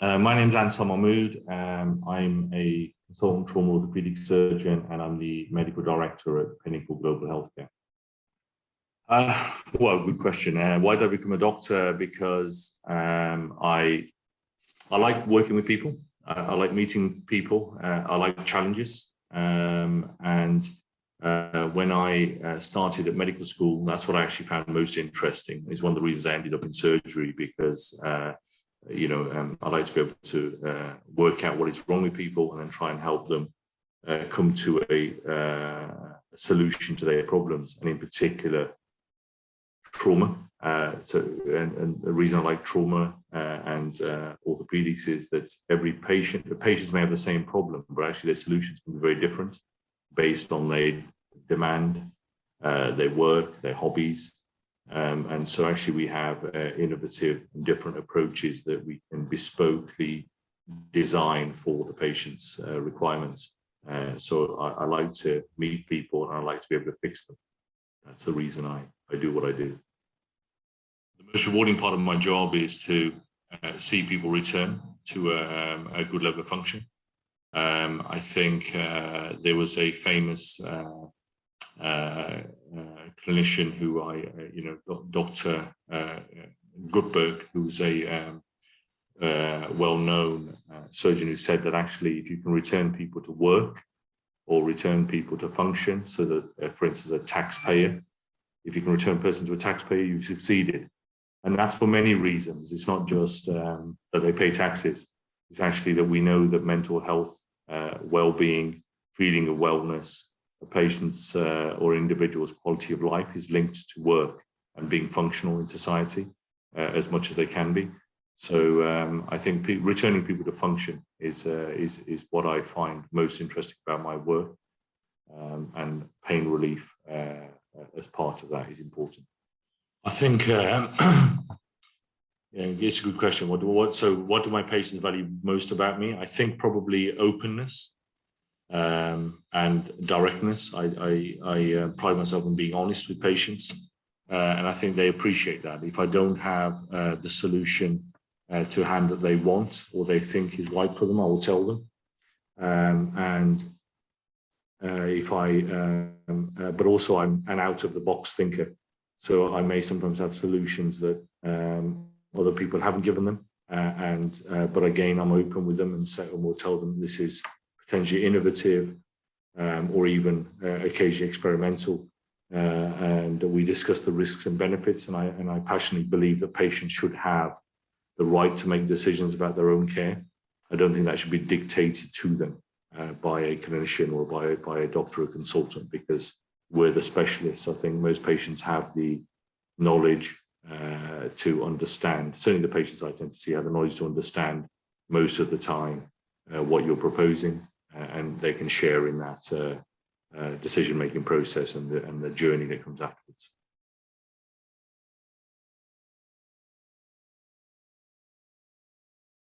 My name's Ansar Mahmood. I'm a consultant trauma orthopaedic surgeon, and I'm the medical director at Pinnacle Global Healthcare. Well, good question. Why did I become a doctor? Because I like working with people. I like meeting people. I like challenges. When I started at medical school, that's what I actually found most interesting. It's one of the reasons I ended up in surgery, because I like to be able to work out what is wrong with people and then try and help them come to a solution to their problems, and in particular, trauma. And the reason I like trauma and orthopedics is that the patients may have the same problem, but actually their solutions can be very different based on their demand, their work, their hobbies. And so actually we have innovative and different approaches that we can bespokely design for the patient's requirements. So I like to meet people, and I like to be able to fix them. That's the reason I do what I do. The most rewarding part of my job is to see people return to a good level of function. I think there was a famous clinician who Dr. Gutberg, who's a well-known surgeon, who said that actually if you can return people to work or return people to function, so that, for instance, a taxpayer, if you can return a person to a taxpayer, you've succeeded. And that's for many reasons. It's not just that they pay taxes. It's actually that we know that mental health, well-being, feeling of wellness, a patient's or individual's quality of life is linked to work and being functional in society as much as they can be. So I think returning people to function is what I find most interesting about my work, and pain relief as part of that is important. I think it's a good question. What do my patients value most about me? I think probably openness and directness. I pride myself on being honest with patients, and I think they appreciate that. If I don't have the solution to hand that they want or they think is right for them, I will tell them. But also I'm an out-of-the-box thinker, so I may sometimes have solutions that other people haven't given them, but again, I'm open with them and will tell them this is potentially innovative, or even occasionally experimental, and we discuss the risks and benefits. And I passionately believe that patients should have the right to make decisions about their own care. I don't think that should be dictated to them by a clinician or by a doctor or consultant, because we're the specialists. I think most patients have the knowledge to understand. Certainly the patients I tend to see have the knowledge to understand most of the time what you're proposing, and they can share in that decision-making process and the journey that comes afterwards.